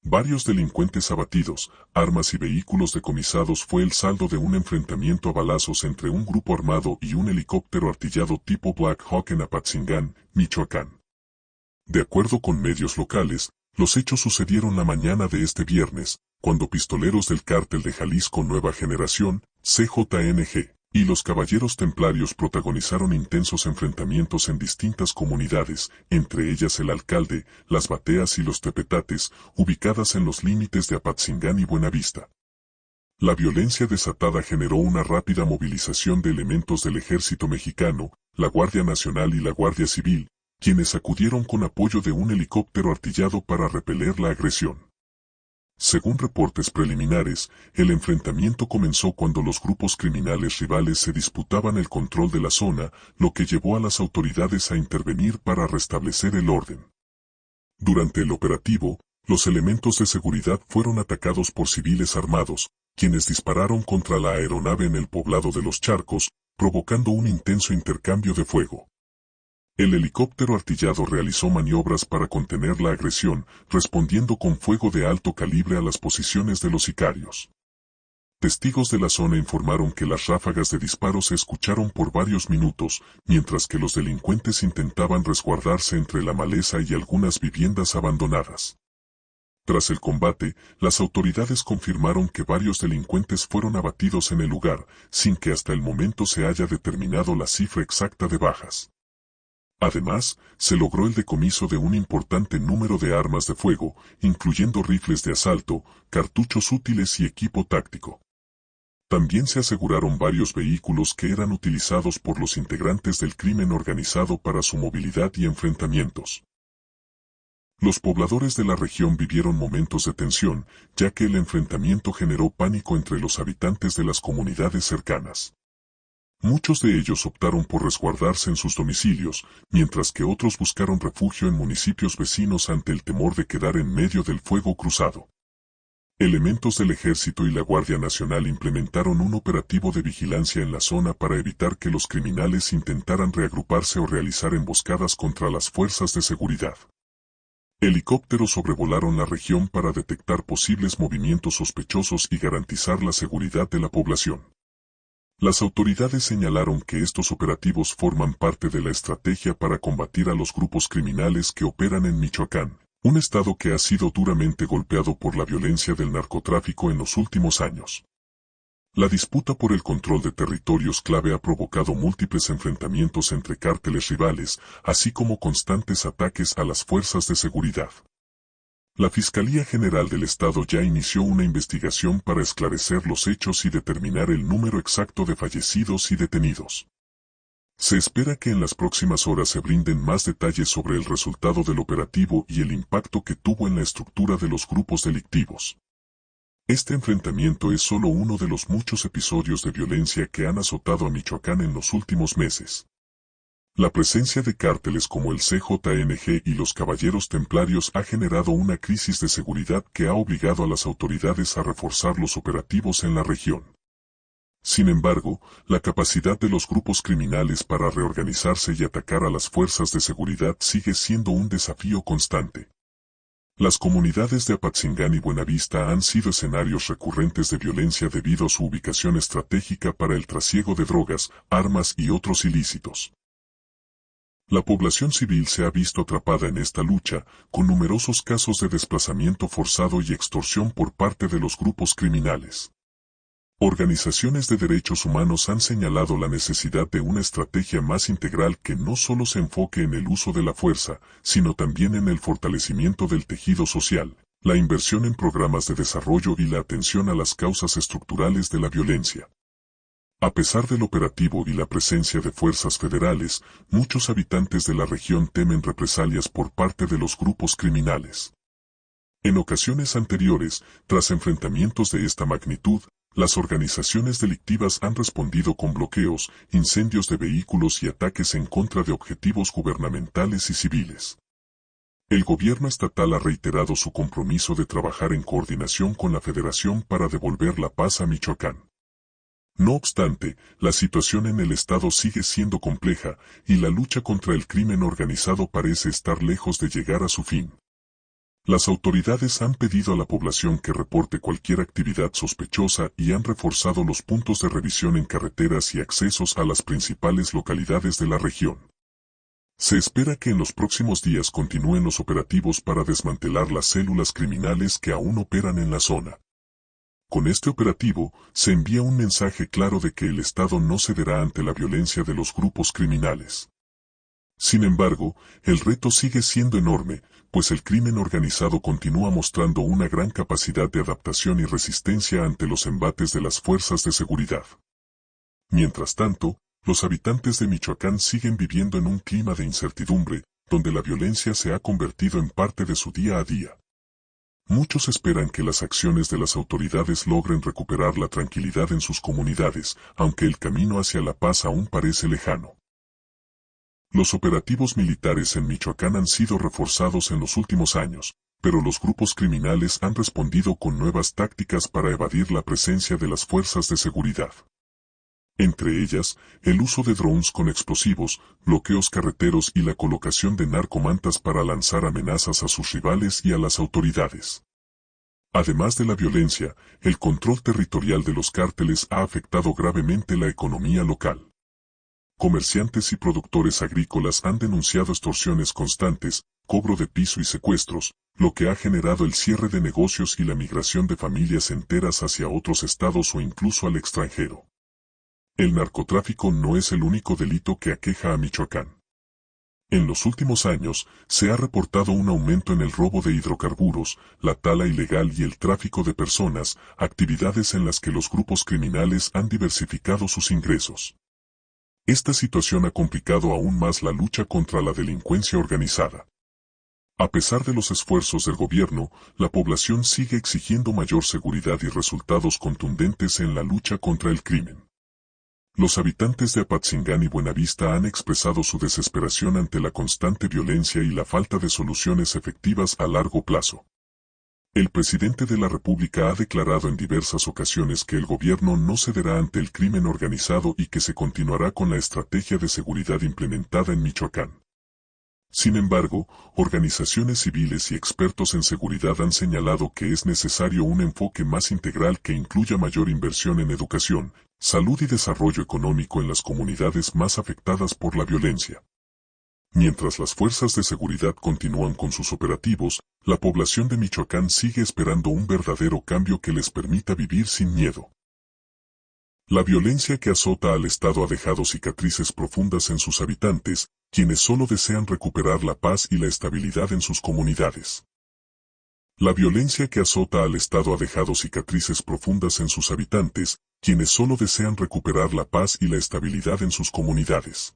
Varios delincuentes abatidos, armas y vehículos decomisados fue el saldo de un enfrentamiento a balazos entre un grupo armado y un helicóptero artillado tipo Black Hawk en Apatzingán, Michoacán. De acuerdo con medios locales, los hechos sucedieron la mañana de este viernes, cuando pistoleros del Cártel de Jalisco Nueva Generación, CJNG, y los Caballeros Templarios protagonizaron intensos enfrentamientos en distintas comunidades, entre ellas el Alcalde, Las Bateas y Los Tepetates, ubicadas en los límites de Apatzingán y Buenavista. La violencia desatada generó una rápida movilización de elementos del Ejército Mexicano, la Guardia Nacional y la Guardia Civil, quienes acudieron con apoyo de un helicóptero artillado para repeler la agresión. Según reportes preliminares, el enfrentamiento comenzó cuando los grupos criminales rivales se disputaban el control de la zona, lo que llevó a las autoridades a intervenir para restablecer el orden. Durante el operativo, los elementos de seguridad fueron atacados por civiles armados, quienes dispararon contra la aeronave en el poblado de Los Charcos, provocando un intenso intercambio de fuego. El helicóptero artillado realizó maniobras para contener la agresión, respondiendo con fuego de alto calibre a las posiciones de los sicarios. Testigos de la zona informaron que las ráfagas de disparos se escucharon por varios minutos, mientras que los delincuentes intentaban resguardarse entre la maleza y algunas viviendas abandonadas. Tras el combate, las autoridades confirmaron que varios delincuentes fueron abatidos en el lugar, sin que hasta el momento se haya determinado la cifra exacta de bajas. Además, se logró el decomiso de un importante número de armas de fuego, incluyendo rifles de asalto, cartuchos útiles y equipo táctico. También se aseguraron varios vehículos que eran utilizados por los integrantes del crimen organizado para su movilidad y enfrentamientos. Los pobladores de la región vivieron momentos de tensión, ya que el enfrentamiento generó pánico entre los habitantes de las comunidades cercanas. Muchos de ellos optaron por resguardarse en sus domicilios, mientras que otros buscaron refugio en municipios vecinos ante el temor de quedar en medio del fuego cruzado. Elementos del Ejército y la Guardia Nacional implementaron un operativo de vigilancia en la zona para evitar que los criminales intentaran reagruparse o realizar emboscadas contra las fuerzas de seguridad. Helicópteros sobrevolaron la región para detectar posibles movimientos sospechosos y garantizar la seguridad de la población. Las autoridades señalaron que estos operativos forman parte de la estrategia para combatir a los grupos criminales que operan en Michoacán, un estado que ha sido duramente golpeado por la violencia del narcotráfico en los últimos años. La disputa por el control de territorios clave ha provocado múltiples enfrentamientos entre cárteles rivales, así como constantes ataques a las fuerzas de seguridad. La Fiscalía General del Estado ya inició una investigación para esclarecer los hechos y determinar el número exacto de fallecidos y detenidos. Se espera que en las próximas horas se brinden más detalles sobre el resultado del operativo y el impacto que tuvo en la estructura de los grupos delictivos. Este enfrentamiento es solo uno de los muchos episodios de violencia que han azotado a Michoacán en los últimos meses. La presencia de cárteles como el CJNG y los Caballeros Templarios ha generado una crisis de seguridad que ha obligado a las autoridades a reforzar los operativos en la región. Sin embargo, la capacidad de los grupos criminales para reorganizarse y atacar a las fuerzas de seguridad sigue siendo un desafío constante. Las comunidades de Apatzingán y Buenavista han sido escenarios recurrentes de violencia debido a su ubicación estratégica para el trasiego de drogas, armas y otros ilícitos. La población civil se ha visto atrapada en esta lucha, con numerosos casos de desplazamiento forzado y extorsión por parte de los grupos criminales. Organizaciones de derechos humanos han señalado la necesidad de una estrategia más integral que no solo se enfoque en el uso de la fuerza, sino también en el fortalecimiento del tejido social, la inversión en programas de desarrollo y la atención a las causas estructurales de la violencia. A pesar del operativo y la presencia de fuerzas federales, muchos habitantes de la región temen represalias por parte de los grupos criminales. En ocasiones anteriores, tras enfrentamientos de esta magnitud, las organizaciones delictivas han respondido con bloqueos, incendios de vehículos y ataques en contra de objetivos gubernamentales y civiles. El gobierno estatal ha reiterado su compromiso de trabajar en coordinación con la Federación para devolver la paz a Michoacán. No obstante, la situación en el estado sigue siendo compleja, y la lucha contra el crimen organizado parece estar lejos de llegar a su fin. Las autoridades han pedido a la población que reporte cualquier actividad sospechosa y han reforzado los puntos de revisión en carreteras y accesos a las principales localidades de la región. Se espera que en los próximos días continúen los operativos para desmantelar las células criminales que aún operan en la zona. Con este operativo, se envía un mensaje claro de que el Estado no cederá ante la violencia de los grupos criminales. Sin embargo, el reto sigue siendo enorme, pues el crimen organizado continúa mostrando una gran capacidad de adaptación y resistencia ante los embates de las fuerzas de seguridad. Mientras tanto, los habitantes de Michoacán siguen viviendo en un clima de incertidumbre, donde la violencia se ha convertido en parte de su día a día. Muchos esperan que las acciones de las autoridades logren recuperar la tranquilidad en sus comunidades, aunque el camino hacia la paz aún parece lejano. Los operativos militares en Michoacán han sido reforzados en los últimos años, pero los grupos criminales han respondido con nuevas tácticas para evadir la presencia de las fuerzas de seguridad. Entre ellas, el uso de drones con explosivos, bloqueos carreteros y la colocación de narcomantas para lanzar amenazas a sus rivales y a las autoridades. Además de la violencia, el control territorial de los cárteles ha afectado gravemente la economía local. Comerciantes y productores agrícolas han denunciado extorsiones constantes, cobro de piso y secuestros, lo que ha generado el cierre de negocios y la migración de familias enteras hacia otros estados o incluso al extranjero. El narcotráfico no es el único delito que aqueja a Michoacán. En los últimos años, se ha reportado un aumento en el robo de hidrocarburos, la tala ilegal y el tráfico de personas, actividades en las que los grupos criminales han diversificado sus ingresos. Esta situación ha complicado aún más la lucha contra la delincuencia organizada. A pesar de los esfuerzos del gobierno, la población sigue exigiendo mayor seguridad y resultados contundentes en la lucha contra el crimen. Los habitantes de Apatzingán y Buenavista han expresado su desesperación ante la constante violencia y la falta de soluciones efectivas a largo plazo. El presidente de la República ha declarado en diversas ocasiones que el gobierno no cederá ante el crimen organizado y que se continuará con la estrategia de seguridad implementada en Michoacán. Sin embargo, organizaciones civiles y expertos en seguridad han señalado que es necesario un enfoque más integral que incluya mayor inversión en educación, salud y desarrollo económico en las comunidades más afectadas por la violencia. Mientras las fuerzas de seguridad continúan con sus operativos, la población de Michoacán sigue esperando un verdadero cambio que les permita vivir sin miedo. La violencia que azota al Estado ha dejado cicatrices profundas en sus habitantes, quienes solo desean recuperar la paz y la estabilidad en sus comunidades. La violencia que azota al Estado ha dejado cicatrices profundas en sus habitantes, quienes solo desean recuperar la paz y la estabilidad en sus comunidades.